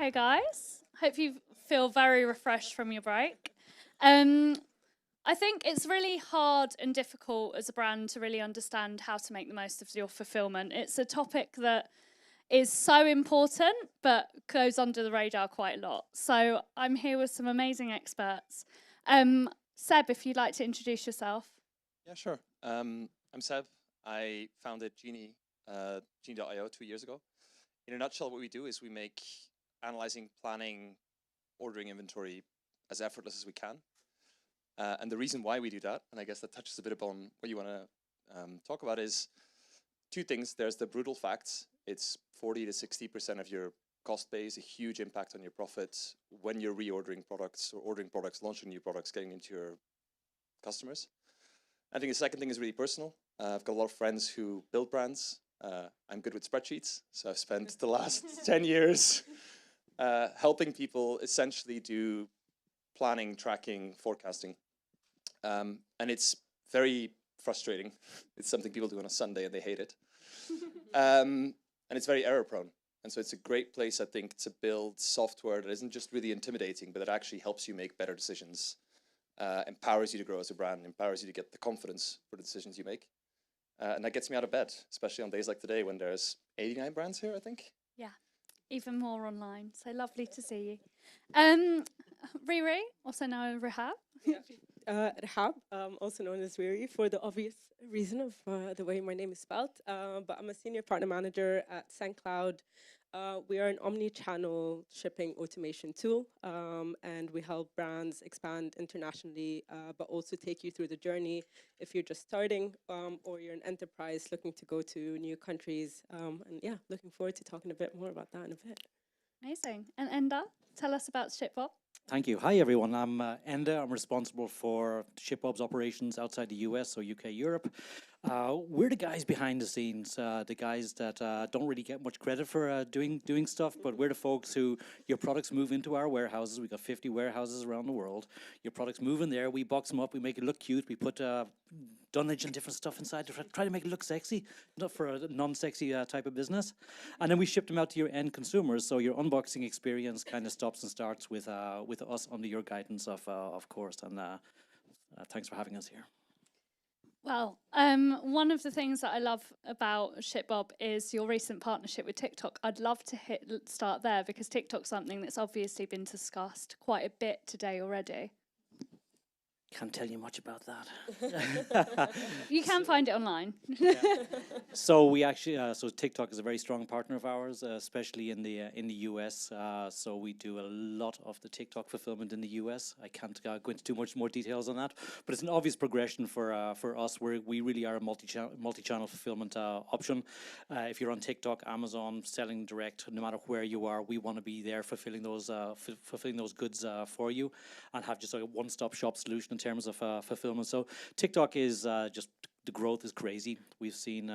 Hey guys, hope you feel very refreshed from your break. I think it's really hard and difficult as a brand to really understand how to make the most of your fulfillment. It's a topic that is so important but goes under the radar quite a lot. So I'm here with some amazing experts. Seb, if you'd like to introduce yourself. Yeah, sure. I'm Seb. I founded Genie, Genie.io 2 years ago. In a nutshell, what we do is we make analyzing, planning, ordering inventory as effortless as we can. And the reason why we do that, and I guess that touches a bit upon what you want to talk about, is two things. There's the brutal facts. It's 40 to 60% of your cost base, a huge impact on your profits when you're reordering products or ordering products, launching new products, getting into your customers. I think the second thing is really personal. I've got a lot of friends who build brands. I'm good with spreadsheets, so I've spent the last 10 years helping people essentially do planning, tracking, forecasting. And it's very frustrating. It's something people do on a Sunday and they hate it. And it's very error prone. And so it's a great place, I think, to build software that isn't just really intimidating, but that actually helps you make better decisions, empowers you to grow as a brand, empowers you to get the confidence for the decisions you make. And that gets me out of bed, especially on days like today when there's 89 brands here, I think. Yeah, even more online. So lovely to see you. Riri, also known as Rahab. Rahab, also known as Riri, for the obvious reason of the way my name is spelled. But I'm a senior partner manager at Sendcloud. We are an omni-channel shipping automation tool, and we help brands expand internationally, but also take you through the journey if you're just starting or you're an enterprise looking to go to new countries. And yeah, looking forward to talking a bit more about that in a bit. Amazing. And Enda, tell us about Shipbob. Thank you. Hi, everyone. I'm Enda. I'm responsible for Shipbob's operations outside the US, so UK, Europe. We're the guys behind the scenes, the guys that don't really get much credit for doing stuff, but we're the folks who, your products move into our warehouses. We've got 50 warehouses around the world. Your products move in there. We box them up. We make it look cute. We put dunnage and different stuff inside to try to make it look sexy, not for a non-sexy type of business. And then we ship them out to your end consumers, so your unboxing experience kind of stops and starts with us under your guidance, of course. And thanks for having us here. Well, one of the things that I love about Shipbob is your recent partnership with TikTok. I'd love to start there because TikTok's something that's obviously been discussed quite a bit today already. Can't tell you much about that. You can find it online. Yeah. So we actually, so TikTok is a very strong partner of ours, especially in the US. So we do a lot of the TikTok fulfillment in the US. I can't go into too much more details on that, but it's an obvious progression for us. We really are a multi-channel fulfillment option. If you're on TikTok, Amazon, selling direct, no matter where you are, we want to be there fulfilling those goods for you, and have just like a one-stop shop solution in terms of fulfillment. So TikTok is just, the growth is crazy. We've seen,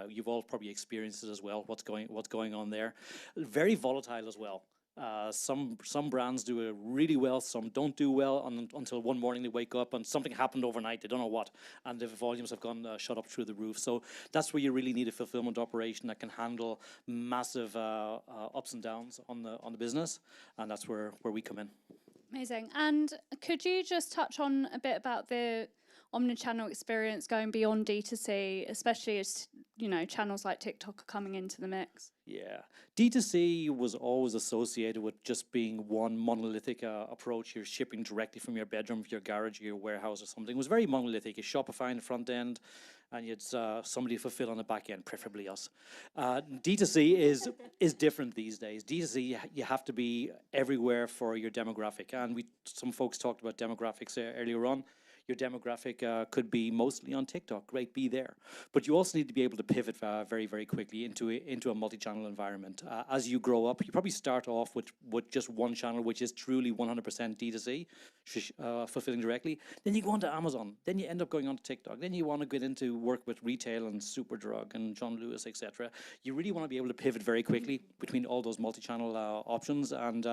you've all probably experienced it as well, what's going on there. Very volatile as well. Some brands do it really well, some don't do well until one morning they wake up and something happened overnight, they don't know what, and the volumes have gone shot up through the roof. So that's where you really need a fulfillment operation that can handle massive ups and downs on the business, and that's where we come in. Amazing. And could you just touch on a bit about the omnichannel experience going beyond D2C, especially as, you know, channels like TikTok are coming into the mix? Yeah, D2C was always associated with just being one monolithic approach. You're shipping directly from your bedroom, your garage, your warehouse or something. It was very monolithic. You Shopify in the front end, and you had somebody fulfill on the back end, preferably us. D2C is different these days. D2C, you have to be everywhere for your demographic. And some folks talked about demographics earlier on. Your demographic could be mostly on TikTok, great, be there. But you also need to be able to pivot very, very quickly into a multi-channel environment. As you grow up, you probably start off with just one channel, which is truly 100% D2C, fulfilling directly. Then you go onto Amazon. Then you end up going onto TikTok. Then you want to get into work with retail and Superdrug and John Lewis, etc. You really want to be able to pivot very quickly between all those multi-channel options. And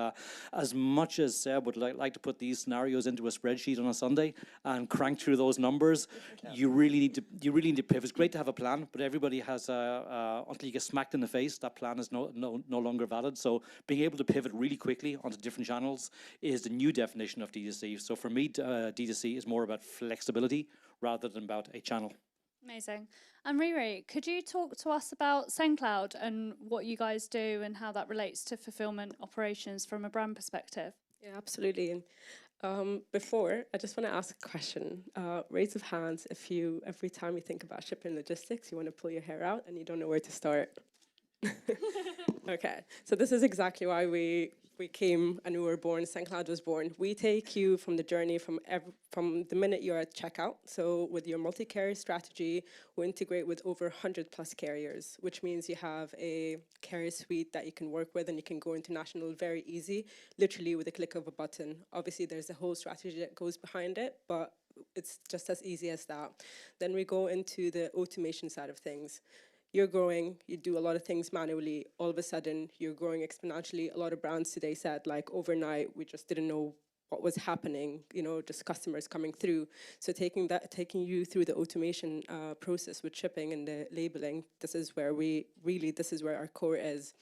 as much as Seb would like to put these scenarios into a spreadsheet on a Sunday and crank through those numbers, you really need to pivot. It's great to have a plan, but everybody has until you get smacked in the face, that plan is no longer valid. So being able to pivot really quickly onto different channels is the new definition of D2C. So for me, D2C is more about flexibility rather than about a channel. Amazing. And Riri, could you talk to us about Sendcloud and what you guys do and how that relates to fulfillment operations from a brand perspective? Yeah, absolutely. And before, I just want to ask a question. Raise of hands if every time you think about shipping logistics, you want to pull your hair out and you don't know where to start. Okay, so this is exactly why we came and we were born. Sendcloud was born. We take you from the journey from the minute you're at checkout. So with your multi-carrier strategy, we integrate with over 100+ carriers, which means you have a carrier suite that you can work with and you can go international very easy, literally with a click of a button. Obviously, there's a whole strategy that goes behind it, but it's just as easy as that. Then we go into the automation side of things. You're growing, you do a lot of things manually, all of a sudden you're growing exponentially. A lot of brands today said, like, overnight, we just didn't know what was happening, just customers coming through. So taking you through the automation process with shipping and the labeling, this is where our core is.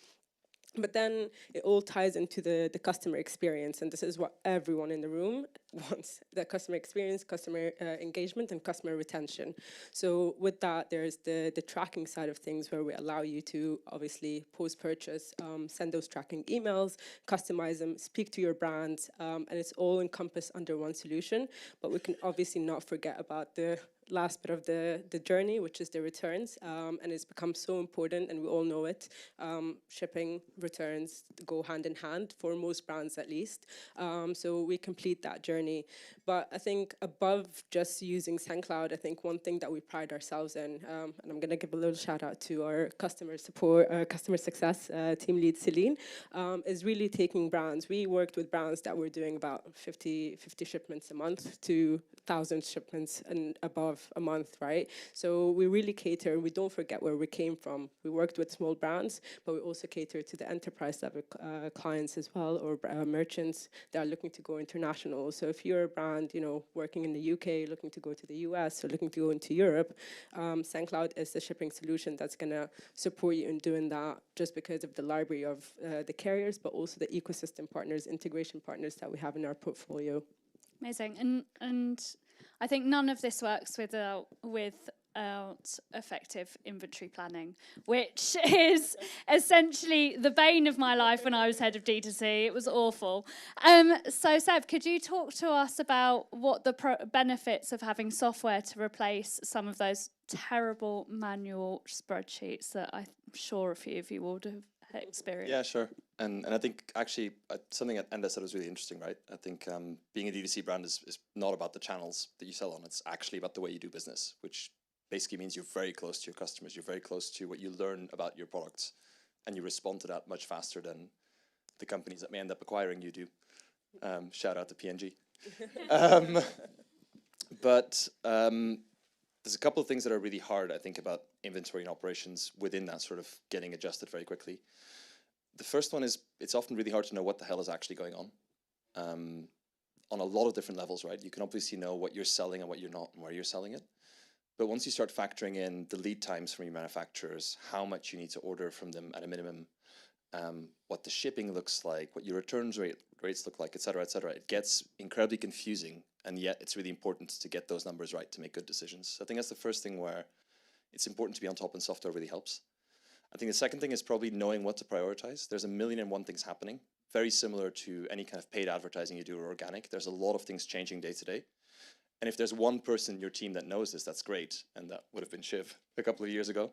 But then it all ties into the customer experience, and this is what everyone in the room wants: the customer experience, customer engagement, and customer retention. So with that, there's the tracking side of things, where we allow you to obviously post-purchase, send those tracking emails, customize them, speak to your brands, and it's all encompassed under one solution. But we can obviously not forget about the last bit of the journey, which is the returns, and it's become so important, and we all know it. Shipping, returns go hand in hand for most brands, at least. So we complete that journey. But I think above just using Sendcloud, I think one thing that we pride ourselves in, and I'm going to give a little shout out to our customer support, customer success team lead, Celine, is really taking brands. We worked with brands that were doing about 50 shipments a month to 1,000 shipments and above a month, right? So we really cater, we don't forget where we came from. We worked with small brands, but we also cater to the enterprise level clients as well, or merchants that are looking to go international. So if you're a brand, working in the UK, looking to go to the US, or looking to go into Europe, Sendcloud is the shipping solution that's going to support you in doing that, just because of the library of the carriers, but also the ecosystem partners, integration partners that we have in our portfolio. Amazing. And I think none of this works without effective inventory planning, which is essentially the bane of my life when I was head of D2C. It was awful. So Seb, could you talk to us about what the benefits of having software to replace some of those terrible manual spreadsheets that I'm sure a few of you would have experienced? Yeah, sure. And I think actually something that Enda said was really interesting, right? I think being a D2C brand is not about the channels that you sell on. It's actually about the way you do business, which basically means you're very close to your customers. You're very close to what you learn about your products, and you respond to that much faster than the companies that may end up acquiring you do. Shout out to P&G. But there's a couple of things that are really hard, I think, about inventory and operations within that sort of getting adjusted very quickly. The first one is it's often really hard to know what the hell is actually going on a lot of different levels, right? You can obviously know what you're selling and what you're not and where you're selling it. But once you start factoring in the lead times from your manufacturers, how much you need to order from them at a minimum, what the shipping looks like, what your returns rates look like, et cetera, it gets incredibly confusing. And yet it's really important to get those numbers right to make good decisions. So I think that's the first thing where it's important to be on top, and software really helps. I think the second thing is probably knowing what to prioritize. There's 1,000,001 things happening, very similar to any kind of paid advertising you do or organic. There's a lot of things changing day to day. And if there's one person in your team that knows this, that's great. And that would have been Shiv a couple of years ago.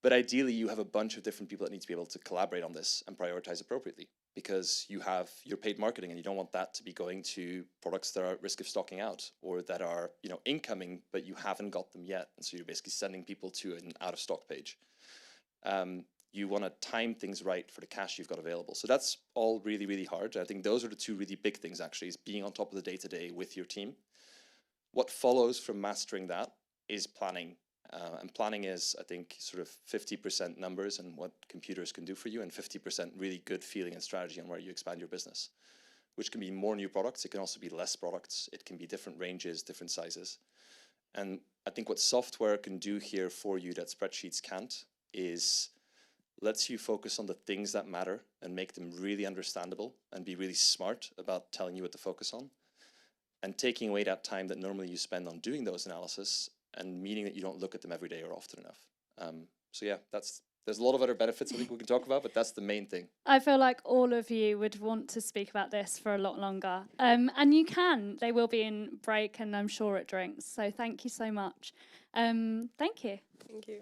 But ideally, you have a bunch of different people that need to be able to collaborate on this and prioritize appropriately, because you have your paid marketing and you don't want that to be going to products that are at risk of stocking out, or that are incoming, but you haven't got them yet. And so you're basically sending people to an out of stock page. You want to time things right for the cash you've got available. So that's all really, really hard. I think those are the two really big things, actually, is being on top of the day-to-day with your team. What follows from mastering that is planning. And planning is, I think, sort of 50% numbers and what computers can do for you, and 50% really good feeling and strategy on where you expand your business. which can be more new products. It can also be less products. It can be different ranges, different sizes. And I think what software can do here for you that spreadsheets can't is lets you focus on the things that matter and make them really understandable and be really smart about telling you what to focus on, and taking away that time that normally you spend on doing those analysis and meaning that you don't look at them every day or often enough. So yeah, there's a lot of other benefits I think we can talk about, but that's the main thing. I feel like all of you would want to speak about this for a lot longer. And you can. They will be in break and I'm sure at drinks. So thank you so much. Thank you. Thank you.